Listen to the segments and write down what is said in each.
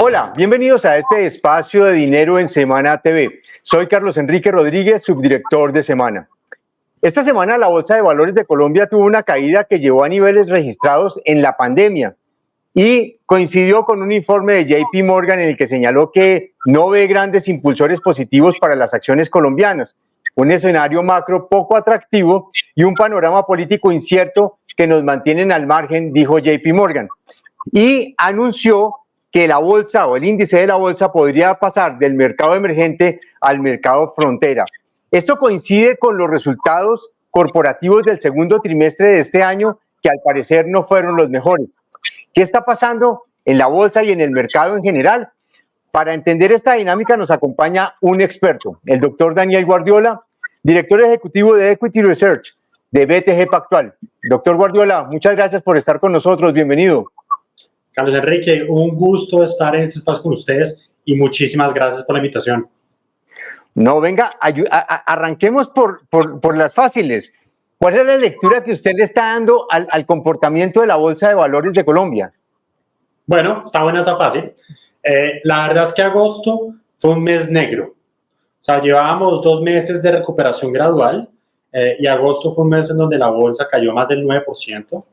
Hola, bienvenidos a este espacio de Dinero en Semana TV. Soy Carlos Enrique Rodríguez, subdirector de Semana. Esta semana la Bolsa de Valores de Colombia tuvo una caída que llevó a niveles registrados en la pandemia y coincidió con un informe de JP Morgan en el que señaló que no ve grandes impulsores positivos para las acciones colombianas, un escenario macro poco atractivo y un panorama político incierto que nos mantienen al margen, dijo JP Morgan. Y anunció que la bolsa o el índice de la bolsa podría pasar del mercado emergente al mercado frontera. Esto coincide con los resultados corporativos del segundo trimestre de este año, que al parecer no fueron los mejores. ¿Qué está pasando en la bolsa y en el mercado en general? Para entender esta dinámica nos acompaña un experto, el doctor Daniel Guardiola, director ejecutivo de Equity Research de BTG Pactual. Doctor Guardiola, muchas gracias por estar con nosotros. Bienvenido. Carlos Enrique, un gusto estar en este espacio con ustedes y muchísimas gracias por la invitación. No, venga, arranquemos por las fáciles. ¿Cuál es la lectura que usted le está dando al comportamiento de la Bolsa de Valores de Colombia? Bueno, está buena, está fácil. La verdad es que agosto fue un mes negro. O sea, llevábamos 2 meses de recuperación gradual y agosto fue un mes en donde la bolsa cayó más del 9%.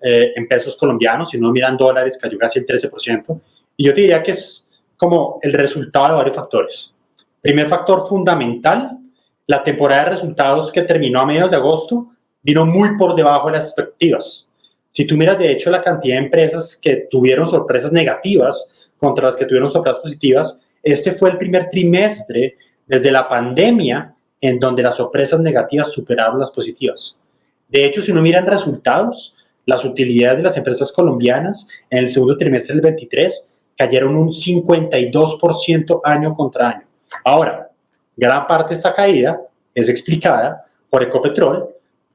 En pesos colombianos, si no miran dólares, cayó casi el 13%. Y yo te diría que es como el resultado de varios factores. Primer factor fundamental, la temporada de resultados que terminó a mediados de agosto vino muy por debajo de las expectativas. Si tú miras, de hecho, la cantidad de empresas que tuvieron sorpresas negativas contra las que tuvieron sorpresas positivas, este fue el primer trimestre desde la pandemia en donde las sorpresas negativas superaron las positivas. De hecho, si uno mira en resultados, las utilidades de las empresas colombianas en el segundo trimestre del 23 cayeron un 52% año contra año. Ahora, gran parte de esta caída es explicada por Ecopetrol,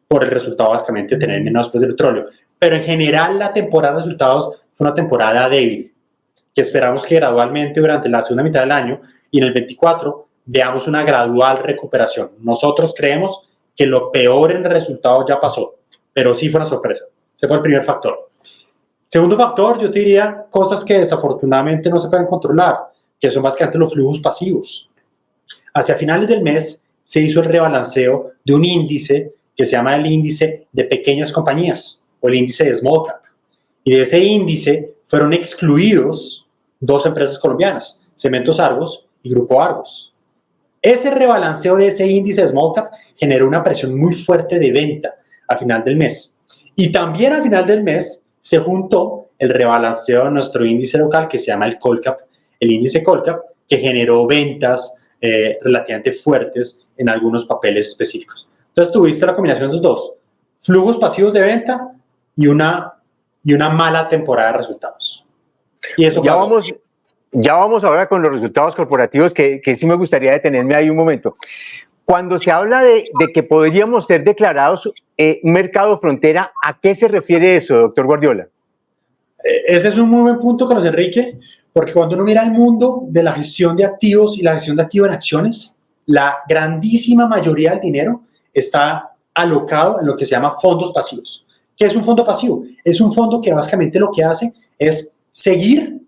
por el resultado básicamente de tener menos de petróleo. Pero en general la temporada de resultados fue una temporada débil, que esperamos que gradualmente durante la segunda mitad del año y en el 24 veamos una gradual recuperación. Nosotros creemos que lo peor en resultados ya pasó, pero sí fue una sorpresa. Ese fue el primer factor. Segundo factor, yo te diría cosas que desafortunadamente no se pueden controlar, que son básicamente los flujos pasivos. Hacia finales del mes se hizo el rebalanceo de un índice que se llama el índice de pequeñas compañías o el índice de small cap. Y de ese índice fueron excluidos 2 empresas colombianas, Cementos Argos y Grupo Argos. Ese rebalanceo de ese índice de small cap generó una presión muy fuerte de venta a final del mes. Y también al final del mes se juntó el rebalanceo de nuestro índice local que se llama el Colcap, el índice Colcap, que generó ventas relativamente fuertes en algunos papeles específicos. Entonces tuviste la combinación de los dos, flujos pasivos de venta y una mala temporada de resultados. Y eso ya vamos ahora con los resultados corporativos que sí me gustaría detenerme ahí un momento. Cuando se habla de que podríamos ser declarados un mercado frontera, ¿a qué se refiere eso, doctor Guardiola? Ese es un muy buen punto, Carlos Enrique, porque cuando uno mira el mundo de la gestión de activos y la gestión de activos en acciones, la grandísima mayoría del dinero está alocado en lo que se llama fondos pasivos. ¿Qué es un fondo pasivo? Es un fondo que básicamente lo que hace es seguir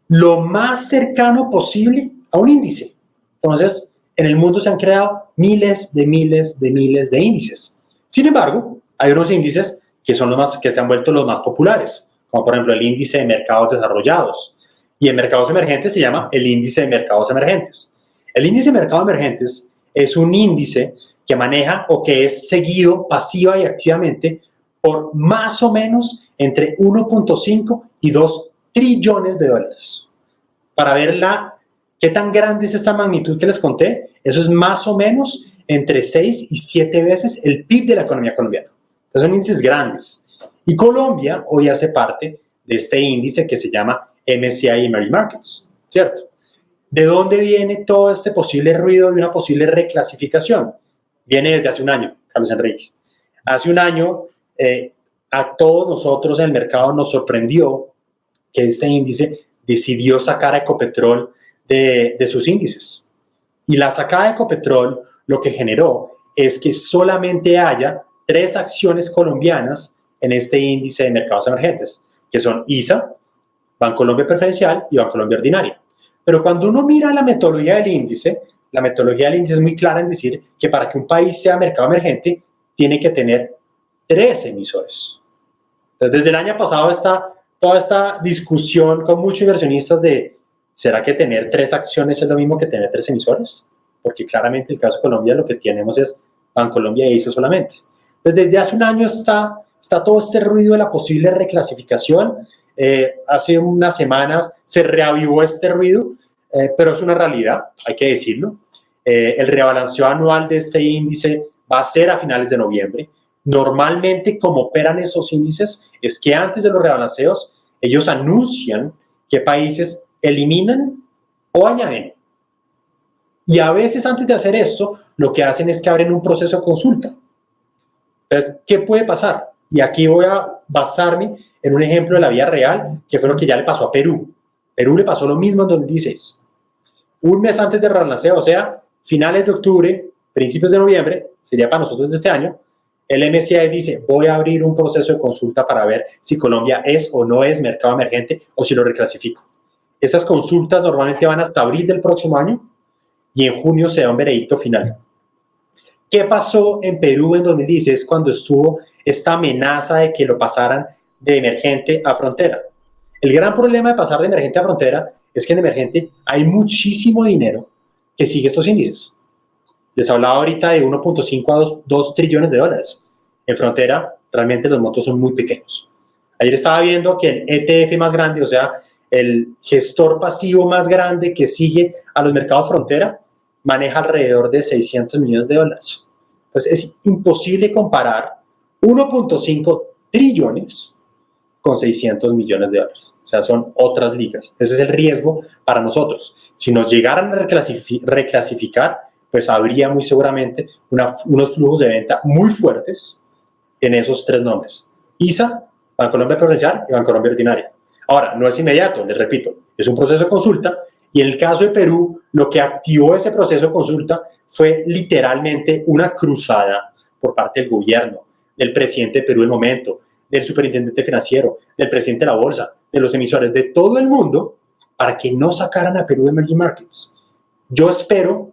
lo más cercano posible a un índice. Entonces, en el mundo se han creado miles de índices. Sin embargo, hay unos índices que se han vuelto los más populares, como por ejemplo el índice de mercados desarrollados. Y en mercados emergentes se llama el índice de mercados emergentes. El índice de mercados emergentes es un índice que maneja o que es seguido pasiva y activamente por más o menos entre 1.5 y 2 trillones de dólares. Para ver ¿qué tan grande es esa magnitud que les conté? Eso es más o menos entre 6 y 7 veces el PIB de la economía colombiana. Entonces son índices grandes. Y Colombia hoy hace parte de este índice que se llama MSCI Emerging Markets, ¿cierto? ¿De dónde viene todo este posible ruido y una posible reclasificación? Viene desde hace un año, Carlos Enrique. Hace un año, a todos nosotros en el mercado nos sorprendió que este índice decidió sacar a Ecopetrol de sus índices. Y la sacada de Ecopetrol lo que generó es que solamente haya 3 acciones colombianas en este índice de mercados emergentes, que son ISA, Bancolombia preferencial y Bancolombia ordinaria. Pero cuando uno mira la metodología del índice es muy clara en decir que para que un país sea mercado emergente, tiene que tener 3 emisores. Entonces, desde el año pasado está toda esta discusión con muchos inversionistas de, ¿será que tener 3 acciones es lo mismo que tener 3 emisores? Porque claramente el caso de Colombia lo que tenemos es Bancolombia e ICE solamente. Entonces, desde hace un año está todo este ruido de la posible reclasificación. Hace unas semanas se reavivó este ruido, pero es una realidad, hay que decirlo. El rebalanceo anual de este índice va a ser a finales de noviembre. Normalmente, como operan esos índices, es que antes de los rebalanceos, ellos anuncian qué países eliminan o añaden. Y a veces, antes de hacer esto, lo que hacen es que abren un proceso de consulta. Entonces, ¿qué puede pasar? Y aquí voy a basarme en un ejemplo de la vida real, que fue lo que ya le pasó a Perú. Perú le pasó lo mismo en 2016. Un mes antes del rebalanceo, o sea, finales de octubre, principios de noviembre, sería para nosotros de este año, el MSCI dice, voy a abrir un proceso de consulta para ver si Colombia es o no es mercado emergente o si lo reclasifico. Esas consultas normalmente van hasta abril del próximo año y en junio se da un veredicto final. ¿Qué pasó en Perú en 2016 cuando estuvo esta amenaza de que lo pasaran de emergente a frontera? El gran problema de pasar de emergente a frontera es que en emergente hay muchísimo dinero que sigue estos índices. Les hablaba ahorita de 1.5 a 2 trillones de dólares. En frontera, realmente los montos son muy pequeños. Ayer estaba viendo que el ETF más grande, o sea, el gestor pasivo más grande que sigue a los mercados frontera, maneja alrededor de 600 millones de dólares. Entonces, es imposible comparar 1.5 trillones con 600 millones de dólares. O sea, son otras ligas. Ese es el riesgo para nosotros. Si nos llegaran a reclasificar, pues habría muy seguramente unos flujos de venta muy fuertes en esos 3 nombres. ISA, Bancolombia Preferencial y Bancolombia Ordinaria. Ahora, no es inmediato, les repito, es un proceso de consulta y en el caso de Perú, lo que activó ese proceso de consulta fue literalmente una cruzada por parte del gobierno, del presidente de Perú en el momento, del superintendente financiero, del presidente de la bolsa, de los emisores, de todo el mundo, para que no sacaran a Perú de Emerging Markets. Yo espero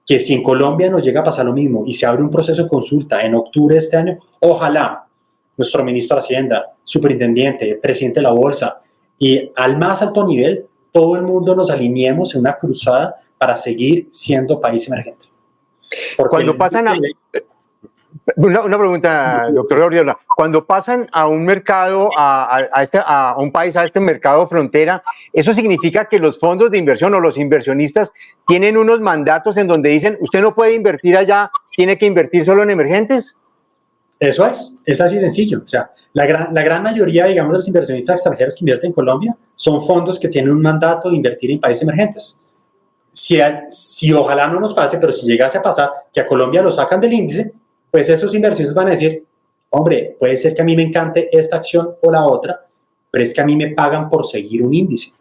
que si en Colombia nos llega a pasar lo mismo y se abre un proceso de consulta en octubre de este año, ojalá nuestro ministro de Hacienda, superintendente, presidente de la bolsa y al más alto nivel, todo el mundo nos alineemos en una cruzada para seguir siendo país emergente. Porque cuando pasan a... Una pregunta, doctor Gabriela. Cuando pasan a un mercado, a un país, a este mercado frontera, ¿eso significa que los fondos de inversión o los inversionistas tienen unos mandatos en donde dicen, usted no puede invertir allá, tiene que invertir solo en emergentes? Eso es así de sencillo. O sea, la gran mayoría, digamos, de los inversionistas extranjeros que invierten en Colombia son fondos que tienen un mandato de invertir en países emergentes. Si ojalá no nos pase, pero si llegase a pasar que a Colombia lo sacan del índice, pues esos inversionistas van a decir, hombre, puede ser que a mí me encante esta acción o la otra, pero es que a mí me pagan por seguir un índice.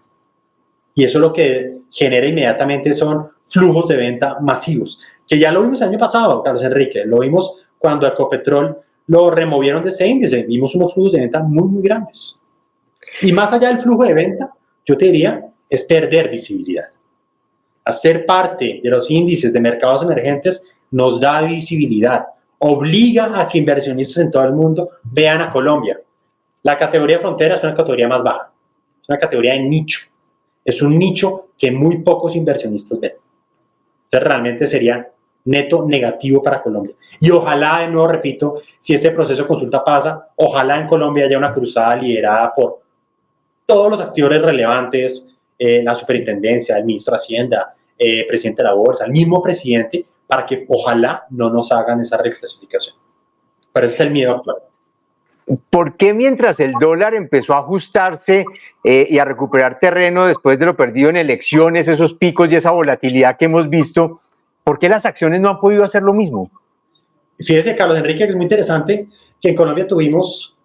Y eso lo que genera inmediatamente son flujos de venta masivos, que ya lo vimos el año pasado, Carlos Enrique, lo vimos cuando a Ecopetrol lo removieron de ese índice, vimos unos flujos de venta muy, muy grandes. Y más allá del flujo de venta, yo te diría, es perder visibilidad. Hacer parte de los índices de mercados emergentes nos da visibilidad, obliga a que inversionistas en todo el mundo vean a Colombia. La categoría frontera es una categoría más baja, es una categoría de nicho, es un nicho que muy pocos inversionistas ven. Entonces realmente sería neto negativo para Colombia. Y ojalá, de nuevo repito, si este proceso de consulta pasa, ojalá en Colombia haya una cruzada liderada por todos los actores relevantes, la superintendencia, el ministro de Hacienda, presidente de la bolsa, el mismo presidente, para que ojalá no nos hagan esa reclasificación. Pero ese es el miedo actual. ¿Por qué mientras el dólar empezó a ajustarse y a recuperar terreno después de lo perdido en elecciones, esos picos y esa volatilidad que hemos visto, por qué las acciones no han podido hacer lo mismo? Fíjese, Carlos Enrique, que es muy interesante que en Colombia tuvimos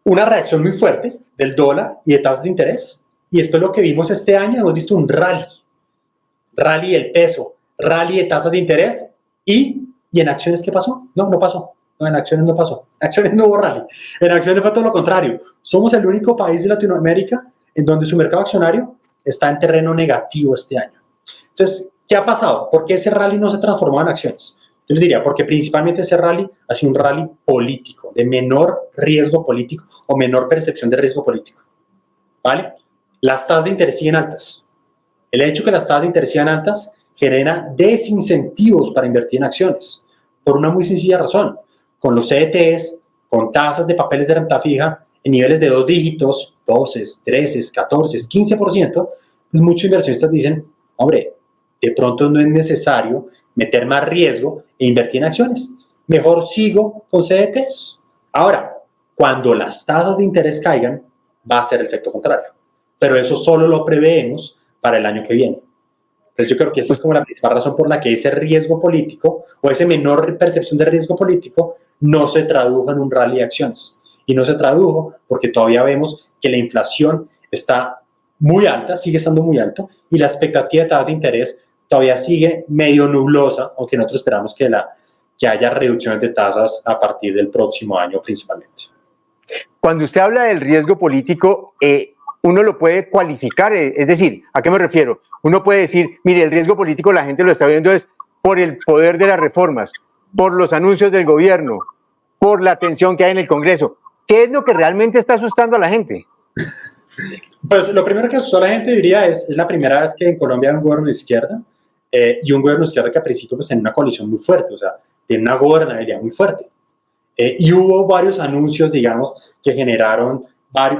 una reacción muy fuerte del dólar y de tasas de interés, y después lo que vimos este año, hemos visto un rally del peso, rally de tasas de interés, y en acciones, ¿qué pasó? No pasó. No, en acciones no pasó. En acciones no hubo rally. En acciones fue todo lo contrario. Somos el único país de Latinoamérica en donde su mercado accionario está en terreno negativo este año. Entonces, ¿qué ha pasado? ¿Por qué ese rally no se transformó en acciones? Yo les diría, porque principalmente ese rally ha sido un rally político, de menor riesgo político o menor percepción de riesgo político, ¿vale? Las tasas de interés siguen altas. El hecho que las tasas de interés sigan altas genera desincentivos para invertir en acciones, por una muy sencilla razón. Con los CDTs, con tasas de papeles de renta fija en niveles de 2 dígitos, 12, 13, 14, 15%, pues muchos inversionistas dicen, hombre, de pronto no es necesario meter más riesgo e invertir en acciones. Mejor sigo con CDTs. Ahora, cuando las tasas de interés caigan, va a ser el efecto contrario. Pero eso solo lo preveemos para el año que viene. Entonces yo creo que esa es como la principal razón por la que ese riesgo político o esa menor percepción de riesgo político no se tradujo en un rally de acciones. Y no se tradujo porque todavía vemos que la inflación está muy alta, sigue estando muy alta, y la expectativa de tasas de interés todavía sigue medio nublosa, aunque nosotros esperamos que haya reducciones de tasas a partir del próximo año principalmente. Cuando usted habla del riesgo político, uno lo puede cualificar, es decir, ¿a qué me refiero? Uno puede decir, mire, el riesgo político la gente lo está viendo es por el poder de las reformas, por los anuncios del gobierno, por la tensión que hay en el Congreso. ¿Qué es lo que realmente está asustando a la gente? Pues lo primero que asustó a la gente, diría, es la primera vez que en Colombia hay un gobierno de izquierda y un gobierno de izquierda que al principio pues tiene una coalición muy fuerte, o sea, tiene una gobernabilidad muy fuerte. Y hubo varios anuncios, digamos, que generaron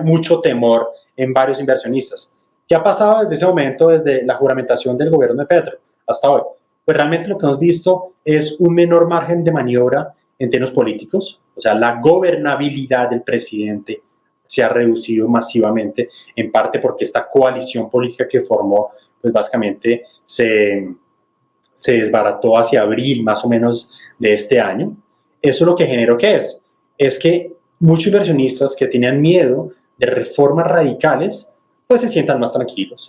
mucho temor en varios inversionistas. ¿Qué ha pasado desde ese momento, desde la juramentación del gobierno de Petro hasta hoy? Pues realmente lo que hemos visto es un menor margen de maniobra en términos políticos, o sea, la gobernabilidad del presidente se ha reducido masivamente, en parte porque esta coalición política que formó, pues básicamente se desbarató hacia abril más o menos de este año. Eso lo que generó, ¿qué es? Es que muchos inversionistas que tenían miedo de reformas radicales, pues se sientan más tranquilos,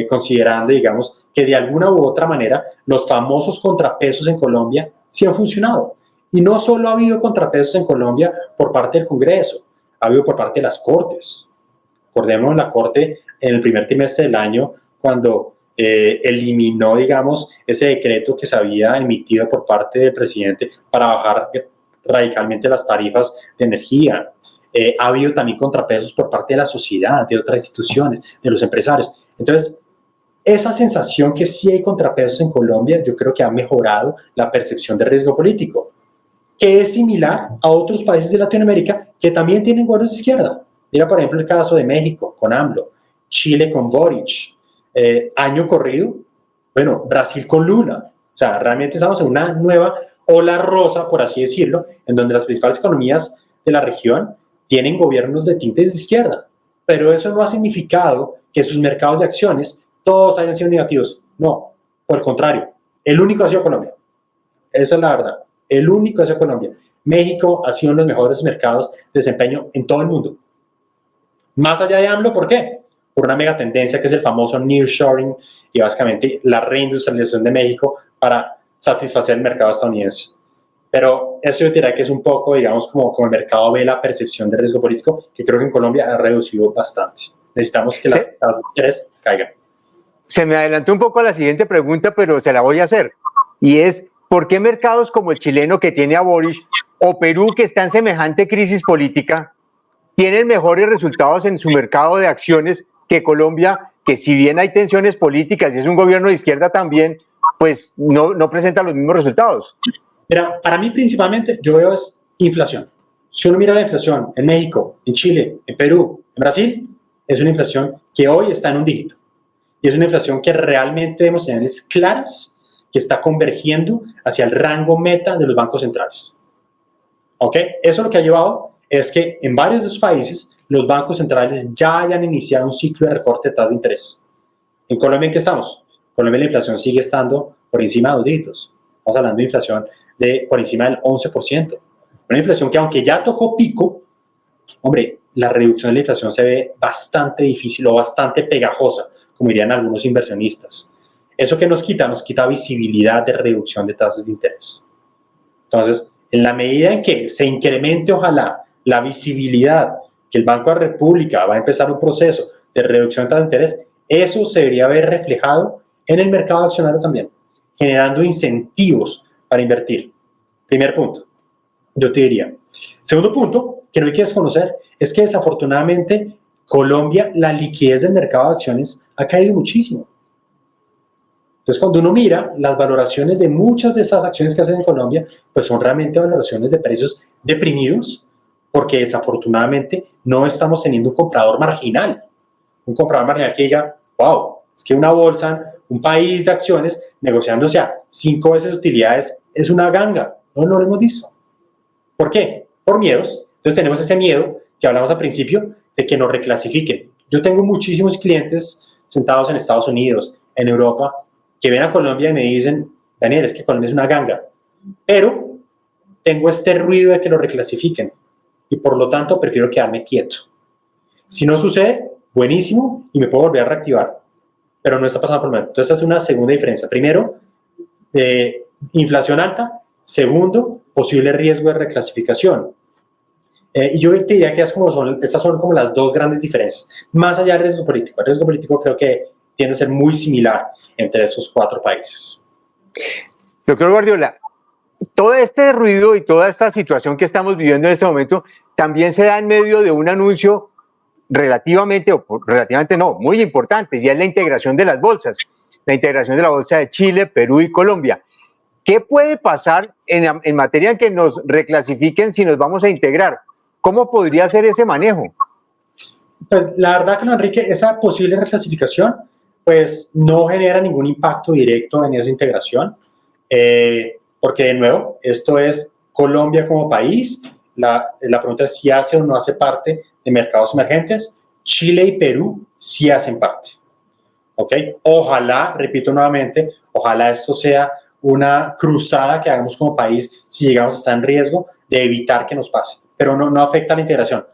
considerando, digamos, que de alguna u otra manera los famosos contrapesos en Colombia sí han funcionado. Y no solo ha habido contrapesos en Colombia por parte del Congreso, ha habido por parte de las Cortes. Recordemos la Corte en el primer trimestre del año, cuando eliminó, digamos, ese decreto que se había emitido por parte del presidente para bajar radicalmente las tarifas de energía. Ha habido también contrapesos por parte de la sociedad, de otras instituciones, de los empresarios. Entonces, esa sensación que sí hay contrapesos en Colombia, yo creo que ha mejorado la percepción de riesgo político, que es similar a otros países de Latinoamérica que también tienen gobiernos de izquierda. Mira, por ejemplo, el caso de México con AMLO, Chile con Boric, año corrido, bueno, Brasil con Lula. O sea, realmente estamos en una nueva ola rosa, por así decirlo, en donde las principales economías de la región tienen gobiernos de tintes de izquierda. Pero eso no ha significado que sus mercados de acciones todos hayan sido negativos. No, por el contrario, el único ha sido Colombia. Esa es la verdad. El único ha sido Colombia. México ha sido uno de los mejores mercados de desempeño en todo el mundo. Más allá de AMLO, ¿por qué? Por una mega tendencia que es el famoso nearshoring y básicamente la reindustrialización de México para satisfacer el mercado estadounidense. Pero eso yo diría que es un poco, digamos, como el mercado ve la percepción de riesgo político, que creo que en Colombia ha reducido bastante. Necesitamos que las tasas de interés caigan. Se me adelantó un poco a la siguiente pregunta, pero se la voy a hacer. Y es, ¿por qué mercados como el chileno que tiene a Boric o Perú que está en semejante crisis política tienen mejores resultados en su mercado de acciones que Colombia, que si bien hay tensiones políticas y es un gobierno de izquierda también, pues no presenta los mismos resultados? Mira, para mí principalmente yo veo es inflación. Si uno mira la inflación en México, en Chile, en Perú, en Brasil, es una inflación que hoy está en un dígito. Y es una inflación que realmente vemos señales claras que está convergiendo hacia el rango meta de los bancos centrales. ¿Ok? Eso lo que ha llevado es que en varios de esos países los bancos centrales ya hayan iniciado un ciclo de recorte de tasas de interés. ¿En Colombia en qué estamos? En Colombia la inflación sigue estando por encima de 2 dígitos. Estamos hablando de inflación por encima del 11%. Una inflación que aunque ya tocó pico, hombre, la reducción de la inflación se ve bastante difícil o bastante pegajosa, como dirían algunos inversionistas. ¿Eso qué nos quita? Nos quita visibilidad de reducción de tasas de interés. Entonces, en la medida en que se incremente, ojalá, la visibilidad que el Banco de la República va a empezar un proceso de reducción de tasas de interés, eso se debería ver reflejado en el mercado accionario también, generando incentivos para invertir. Primer punto, yo te diría. Segundo punto, que no hay que desconocer, es que desafortunadamente Colombia, la liquidez del mercado de acciones ha caído muchísimo. Entonces, cuando uno mira las valoraciones de muchas de esas acciones que hacen en Colombia, pues son realmente valoraciones de precios deprimidos, porque desafortunadamente no estamos teniendo un comprador marginal que diga, wow, es que una bolsa, un país de acciones negociándose a 5 veces utilidades es una ganga. No lo hemos visto. ¿Por qué? Por miedos. Entonces tenemos ese miedo que hablamos al principio de que nos reclasifiquen. Yo tengo muchísimos clientes sentados en Estados Unidos, en Europa, que ven a Colombia y me dicen, Daniel, es que Colombia es una ganga, pero tengo este ruido de que lo reclasifiquen y por lo tanto prefiero quedarme quieto. Si no sucede, buenísimo y me puedo volver a reactivar, pero no está pasando por el momento. Entonces, esa es una segunda diferencia. Primero, inflación alta. Segundo, posible riesgo de reclasificación. Y yo te diría que estas son como las dos grandes diferencias, más allá del riesgo político. El riesgo político creo que tiende a ser muy similar entre esos 4 países. Doctor Guardiola, todo este ruido y toda esta situación que estamos viviendo en este momento también se da en medio de un anuncio relativamente no, muy importante, ya es la integración de las bolsas, la integración de la bolsa de Chile, Perú y Colombia. ¿Qué puede pasar en materia en que nos reclasifiquen si nos vamos a integrar? ¿Cómo podría ser ese manejo? Pues la verdad, Carlos Enrique, esa posible reclasificación pues no genera ningún impacto directo en esa integración, porque de nuevo, esto es Colombia como país. La pregunta es si hace o no hace parte de mercados emergentes. Chile y Perú sí hacen parte. ¿Ok? Ojalá, repito nuevamente, ojalá esto sea una cruzada que hagamos como país si llegamos a estar en riesgo de evitar que nos pase, pero no afecta a la integración.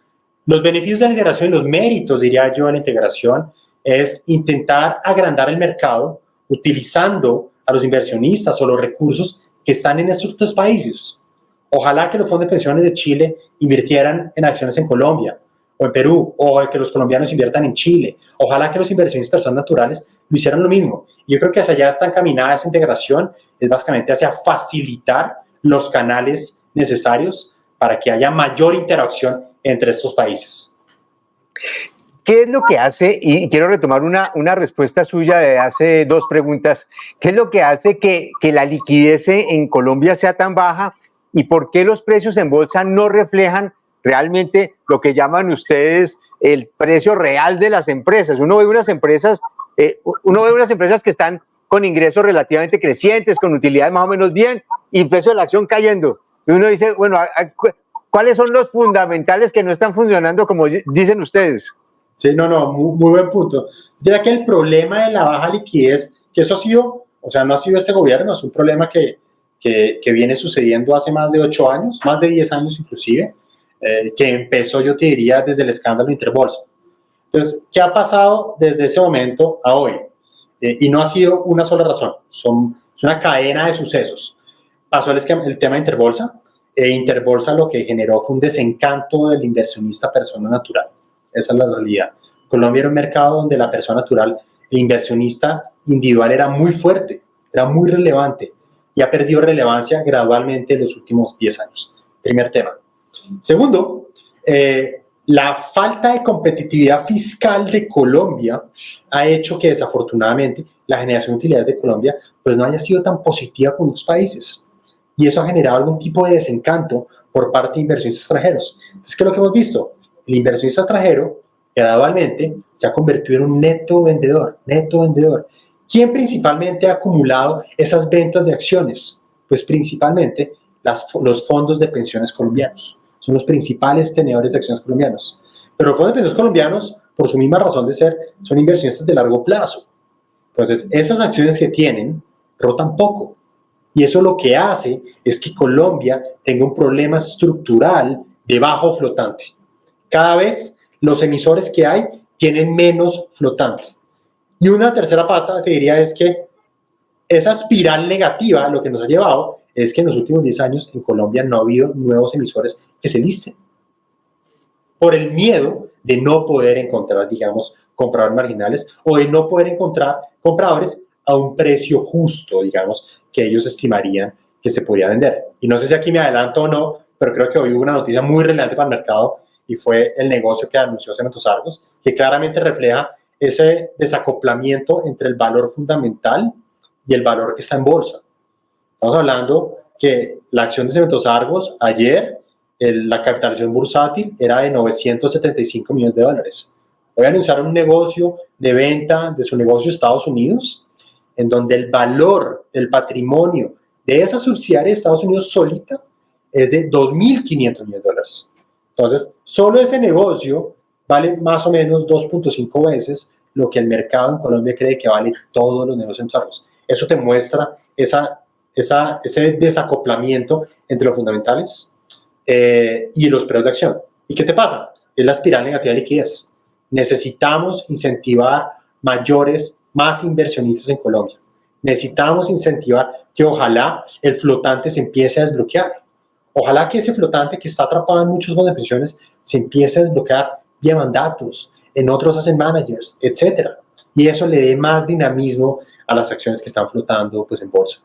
Los beneficios de la integración y los méritos, diría yo, de la integración es intentar agrandar el mercado utilizando a los inversionistas o los recursos que están en estos 3 países. Ojalá que los fondos de pensiones de Chile invirtieran en acciones en Colombia o en Perú, o que los colombianos inviertan en Chile. Ojalá que los inversionistas personas naturales lo hicieran lo mismo. Y yo creo que hacia allá está encaminada esa integración, es básicamente hacia facilitar los canales necesarios para que haya mayor interacción entre estos países. ¿Qué es lo que hace, y quiero retomar una respuesta suya de hace 2 preguntas, qué es lo que hace que la liquidez en Colombia sea tan baja y por qué los precios en bolsa no reflejan realmente lo que llaman ustedes el precio real de las empresas? Uno ve unas empresas que están con ingresos relativamente crecientes, con utilidades más o menos bien, y el precio de la acción cayendo. Y uno dice, bueno, ¿cuáles son los fundamentales que no están funcionando como dicen ustedes? Sí, muy buen punto. Diría que el problema de la baja liquidez, que eso ha sido, o sea, no ha sido este gobierno, es un problema que viene sucediendo hace más de 8 años, más de 10 años inclusive, que empezó, yo te diría, desde el escándalo Interbolsa. Entonces, ¿qué ha pasado desde ese momento a hoy? Y no ha sido una sola razón, es una cadena de sucesos. Pasó el tema de Interbolsa, Interbolsa lo que generó fue un desencanto del inversionista persona natural. Esa es la realidad. Colombia era un mercado donde la persona natural, el inversionista individual era muy fuerte, era muy relevante y ha perdido relevancia gradualmente en los últimos 10 años. Primer tema. Segundo, la falta de competitividad fiscal de Colombia ha hecho que desafortunadamente la generación de utilidades de Colombia pues no haya sido tan positiva con otros países. Y eso ha generado algún tipo de desencanto por parte de inversionistas extranjeros. Entonces, ¿qué es lo que hemos visto? El inversionista extranjero gradualmente se ha convertido en un neto vendedor. ¿Quién principalmente ha acumulado esas ventas de acciones? Pues principalmente los fondos de pensiones colombianos. Son los principales tenedores de acciones colombianos. Pero los fondos de pensiones colombianos, por su misma razón de ser, son inversionistas de largo plazo. Entonces, esas acciones que tienen rotan poco. Y eso lo que hace es que Colombia tenga un problema estructural de bajo flotante. Cada vez los emisores que hay tienen menos flotante. Y una tercera pata, te diría, es que esa espiral negativa lo que nos ha llevado es que en los últimos 10 años en Colombia no ha habido nuevos emisores que se listen. por el miedo de no poder encontrar, digamos, compradores marginales o de no poder encontrar compradores a un precio justo, digamos, que ellos estimarían que se podía vender. Y no sé si aquí me adelanto o no, pero creo que hoy hubo una noticia muy relevante para el mercado y fue el negocio que anunció Cementos Argos, que claramente refleja ese desacoplamiento entre el valor fundamental y el valor que está en bolsa. Estamos hablando que la acción de Cementos Argos ayer, la capitalización bursátil era de 975 millones de dólares. Hoy anunciaron un negocio de venta de su negocio en Estados Unidos, en donde el valor del patrimonio de esa subsidiaria de Estados Unidos solita es de 2.500 millones de dólares. Entonces, solo ese negocio vale más o menos 2.5 veces lo que el mercado en Colombia cree que vale todos los negocios en Argos. Eso te muestra ese desacoplamiento entre los fundamentales y los precios de acción. ¿Y qué te pasa? Es la espiral negativa de liquidez. Necesitamos incentivar más inversionistas en Colombia. Necesitamos incentivar que ojalá el flotante se empiece a desbloquear. Ojalá que ese flotante que está atrapado en muchos fondos de pensiones se empiece a desbloquear vía mandatos, en otros asset managers, etc. Y eso le dé más dinamismo a las acciones que están flotando pues, en bolsa.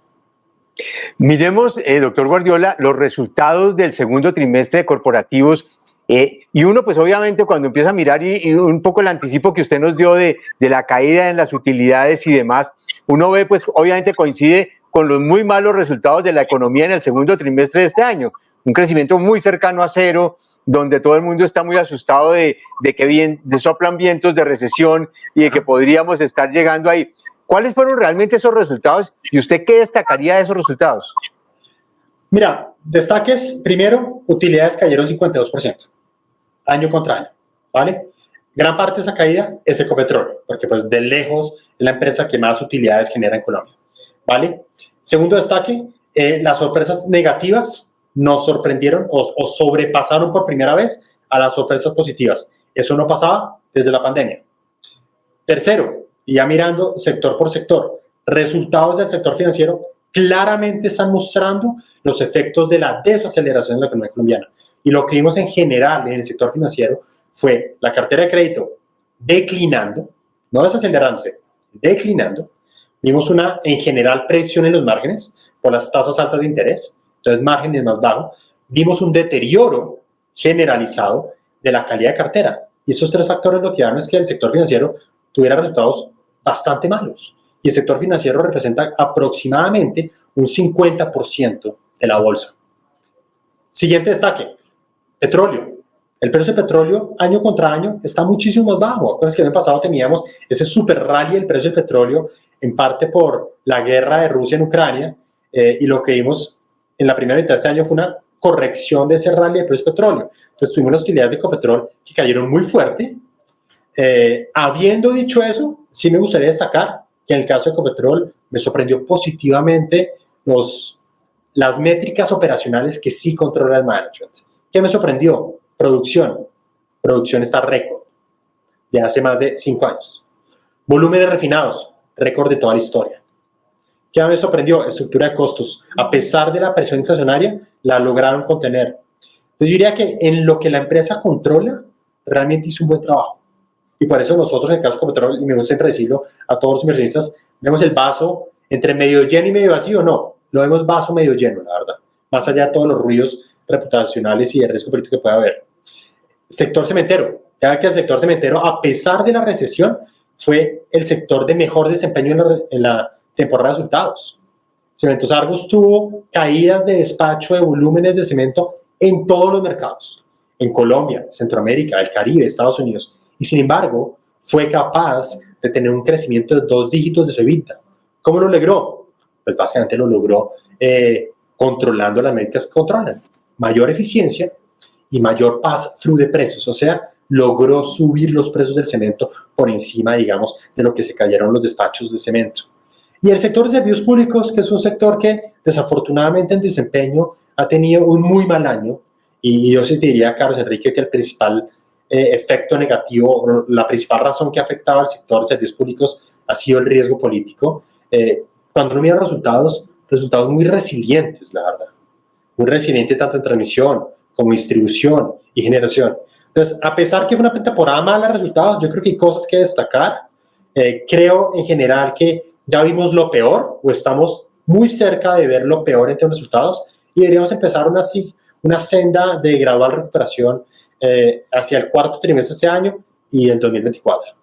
Miremos, doctor Guardiola, los resultados del segundo trimestre de corporativos. Y uno, pues obviamente, cuando empieza a mirar y un poco el anticipo que usted nos dio de la caída en las utilidades y demás, uno ve, pues obviamente coincide con los muy malos resultados de la economía en el segundo trimestre de este año. Un crecimiento muy cercano a cero, donde todo el mundo está muy asustado de que soplan vientos de recesión y de que podríamos estar llegando ahí. ¿Cuáles fueron realmente esos resultados y usted qué destacaría de esos resultados? Mira, destaques, primero, utilidades cayeron 52%, año contra año, ¿vale? Gran parte de esa caída es Ecopetrol, porque pues de lejos es la empresa que más utilidades genera en Colombia, ¿vale? Segundo destaque, las sorpresas negativas nos sorprendieron o sobrepasaron por primera vez a las sorpresas positivas. Eso no pasaba desde la pandemia. Tercero, y ya mirando sector por sector, resultados del sector financiero claramente están mostrando los efectos de la desaceleración de la economía colombiana. Y lo que vimos en general en el sector financiero fue la cartera de crédito declinando, no desacelerándose, declinando. Vimos una, en general, presión en los márgenes por las tasas altas de interés, entonces márgenes más bajos. Vimos un deterioro generalizado de la calidad de cartera. Y esos tres factores lo que dan es que el sector financiero tuviera resultados bastante malos. Y el sector financiero representa aproximadamente un 50% de la bolsa. Siguiente destaque, petróleo. El precio del petróleo año contra año está muchísimo más bajo. Acuérdense que el año pasado teníamos ese super rally del precio del petróleo, en parte por la guerra de Rusia en Ucrania, y lo que vimos en la primera mitad de este año fue una corrección de ese rally del precio del petróleo. Entonces tuvimos las utilidades de Ecopetrol que cayeron muy fuerte. Habiendo dicho eso, sí me gustaría destacar que en el caso de Ecopetrol me sorprendió positivamente las métricas operacionales que sí controla el management. ¿Qué me sorprendió? Producción. Producción está récord de hace más de 5 años. Volúmenes refinados, récord de toda la historia. ¿Qué me sorprendió? Estructura de costos. A pesar de la presión inflacionaria, la lograron contener. Entonces yo diría que en lo que la empresa controla, realmente hizo un buen trabajo. Y por eso nosotros, en el caso de Ecopetrol, y me gusta siempre decirlo a todos los inversionistas, vemos el vaso entre medio lleno y medio vacío. No, lo vemos vaso medio lleno, la verdad. Más allá de todos los ruidos reputacionales y de riesgo político que pueda haber. Sector cementero. Ya que el sector cementero, a pesar de la recesión, fue el sector de mejor desempeño en la temporada de resultados. Cementos Argos tuvo caídas de despacho de volúmenes de cemento en todos los mercados. En Colombia, Centroamérica, el Caribe, Estados Unidos. Y sin embargo, fue capaz de tener un crecimiento de 2 dígitos de su EBITDA. ¿Cómo lo logró? Pues básicamente lo logró controlando las métricas que controlan. Mayor eficiencia y mayor pass-through de precios. O sea, logró subir los precios del cemento por encima, digamos, de lo que se cayeron los despachos de cemento. Y el sector de servicios públicos, que es un sector que desafortunadamente en desempeño ha tenido un muy mal año. Y yo sí te diría, Carlos Enrique, que el principal efecto negativo, la principal razón que ha afectado al sector de servicios públicos ha sido el riesgo político. Cuando uno mira resultados muy resilientes, la verdad. Muy resiliente tanto en transmisión como distribución y generación. Entonces, a pesar que fue una temporada mala de resultados, yo creo que hay cosas que destacar. Creo en general que ya vimos lo peor o estamos muy cerca de ver lo peor entre los resultados y deberíamos empezar una senda de gradual recuperación hacia el cuarto trimestre de este año y el 2024.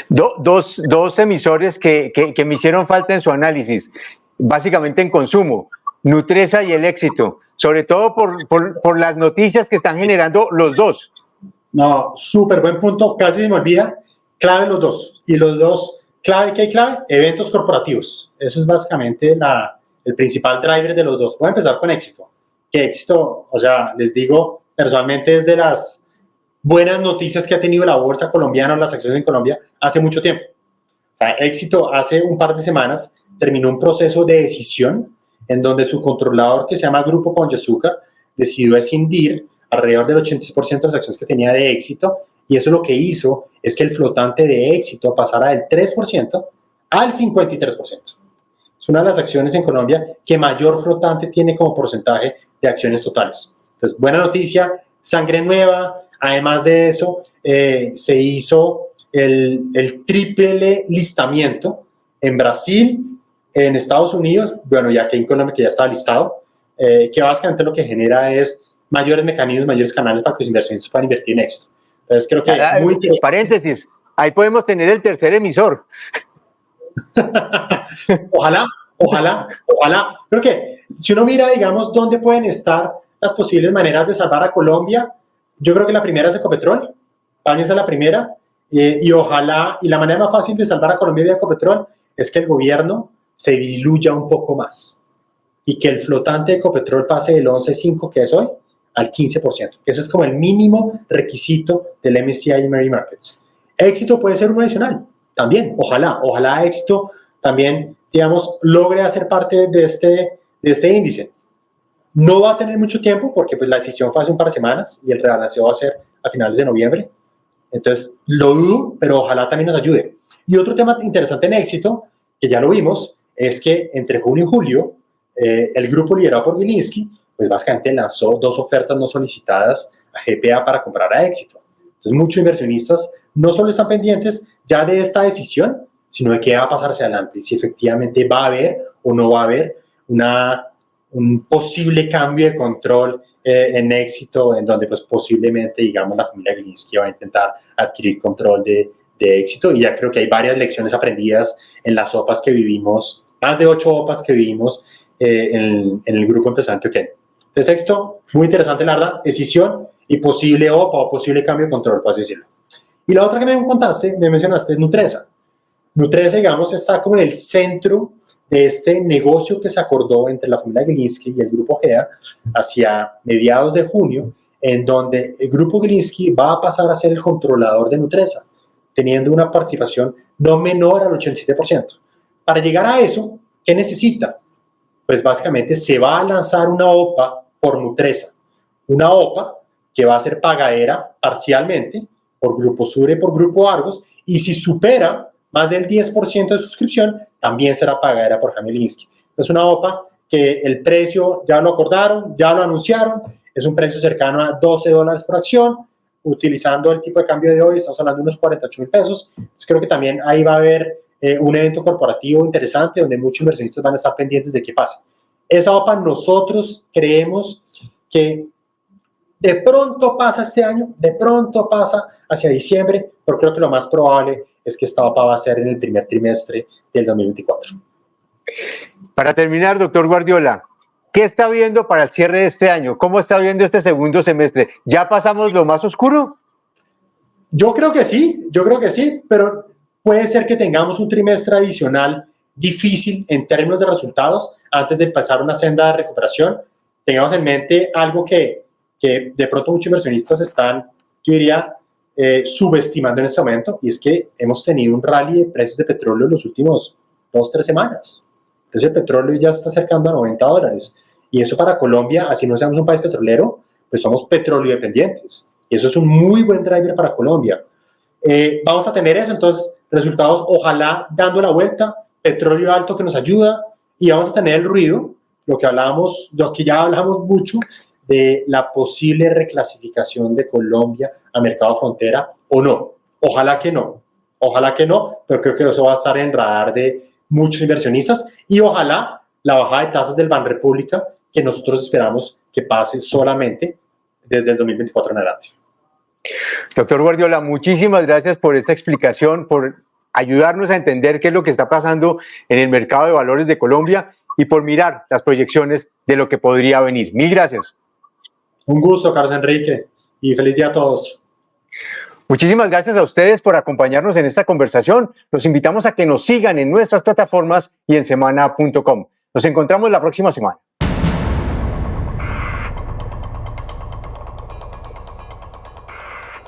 Dos emisores que me hicieron falta en su análisis, básicamente en consumo, Nutresa y El Éxito, sobre todo por las noticias que están generando los dos. No, súper buen punto, casi se me olvida, clave los dos, y los dos, clave, ¿qué hay clave? Eventos corporativos, ese es básicamente el principal driver de los dos. Voy a empezar con Éxito, que Éxito, o sea, les digo, personalmente es de las buenas noticias que ha tenido la bolsa colombiana o las acciones en Colombia hace mucho tiempo. O sea, Éxito hace un par de semanas terminó un proceso de decisión en donde su controlador, que se llama Grupo Pon de Azúcar, decidió escindir alrededor del 86% de las acciones que tenía de Éxito, y eso lo que hizo es que el flotante de Éxito pasara del 3% al 53%. Es una de las acciones en Colombia que mayor flotante tiene como porcentaje de acciones totales. Entonces, buena noticia, sangre nueva. Además de eso, se hizo el triple listamiento en Brasil, en Estados Unidos, bueno, ya que en Colombia que ya estaba listado, que básicamente lo que genera es mayores mecanismos, mayores canales para que los inversionistas puedan invertir en esto. Entonces creo que paréntesis, ahí podemos tener el tercer emisor. Ojalá. Creo que si uno mira, digamos, dónde pueden estar las posibles maneras de salvar a Colombia, yo creo que la primera es Ecopetrol, para mí esa es la primera, y ojalá, y la manera más fácil de salvar a Colombia de Ecopetrol es que el gobierno se diluya un poco más y que el flotante de Ecopetrol pase del 11.5 que es hoy al 15%. Ese es como el mínimo requisito del MSCI Emerging Markets. Éxito puede ser uno adicional, también, ojalá Éxito también, digamos, logre hacer parte de este índice. No va a tener mucho tiempo porque pues, la decisión fue hace un par de semanas y el rebalanceo va a ser a finales de noviembre. Entonces, lo dudo, pero ojalá también nos ayude. Y otro tema interesante en Éxito, que ya lo vimos, es que entre junio y julio, el grupo liderado por Gilinski, pues básicamente lanzó 2 ofertas no solicitadas a GPA para comprar a Éxito. Entonces, muchos inversionistas no solo están pendientes ya de esta decisión, sino de qué va a pasar hacia adelante, si efectivamente va a haber o no va a haber un posible cambio de control en Éxito, en donde pues posiblemente, digamos, la familia Gilinski va a intentar adquirir control de Éxito, y ya creo que hay varias lecciones aprendidas en las OPAs que vivimos, más de 8 OPAs que vivimos en el grupo empresarial antioqueño. Entonces, Éxito, muy interesante, la verdad, decisión y posible OPA o posible cambio de control, por así decirlo. Y la otra que me mencionaste es Nutresa. Nutresa, digamos, está como en el centro de este negocio que se acordó entre la familia Gilinski y el grupo GEA hacia mediados de junio, en donde el grupo Gilinski va a pasar a ser el controlador de Nutresa, teniendo una participación no menor al 87%. Para llegar a eso, ¿qué necesita? Pues básicamente se va a lanzar una OPA por Nutresa, una OPA que va a ser pagadera parcialmente por Grupo Sura y por Grupo Argos, y si supera más del 10% de suscripción, también será pagadera por Jaime Gilinski. Es una OPA que el precio ya lo acordaron, ya lo anunciaron, es un precio cercano a $12 por acción, utilizando el tipo de cambio de hoy, estamos hablando de unos 48,000 pesos. Entonces creo que también ahí va a haber un evento corporativo interesante donde muchos inversionistas van a estar pendientes de qué pasa. Esa OPA nosotros creemos que de pronto pasa este año, de pronto pasa hacia diciembre, pero creo que lo más probable es que esta OPA va a ser en el primer trimestre del 2024. Para terminar, doctor Guardiola, ¿qué está viendo para el cierre de este año? ¿Cómo está viendo este segundo semestre? ¿Ya pasamos lo más oscuro? Yo creo que sí, pero puede ser que tengamos un trimestre adicional difícil en términos de resultados antes de empezar una senda de recuperación. Tengamos en mente algo que de pronto muchos inversionistas están, yo diría, subestimando en este momento, y es que hemos tenido un rally de precios de petróleo en los últimos 2-3 semanas. El precio del petróleo ya se está acercando a $90, y eso para Colombia, así no seamos un país petrolero, pues somos petróleo dependientes, y eso es un muy buen driver para Colombia. Vamos a tener eso, entonces, resultados ojalá dando la vuelta, petróleo alto que nos ayuda, y vamos a tener el ruido, lo que ya hablamos mucho, de la posible reclasificación de Colombia a mercado frontera o no. Ojalá que no, pero creo que eso va a estar en radar de muchos inversionistas y ojalá la bajada de tasas del Banrepública que nosotros esperamos que pase solamente desde el 2024 en adelante. Doctor Guardiola, muchísimas gracias por esta explicación, por ayudarnos a entender qué es lo que está pasando en el mercado de valores de Colombia y por mirar las proyecciones de lo que podría venir. Mil gracias. Un gusto, Carlos Enrique, y feliz día a todos. Muchísimas gracias a ustedes por acompañarnos en esta conversación. Los invitamos a que nos sigan en nuestras plataformas y en semana.com. Nos encontramos la próxima semana.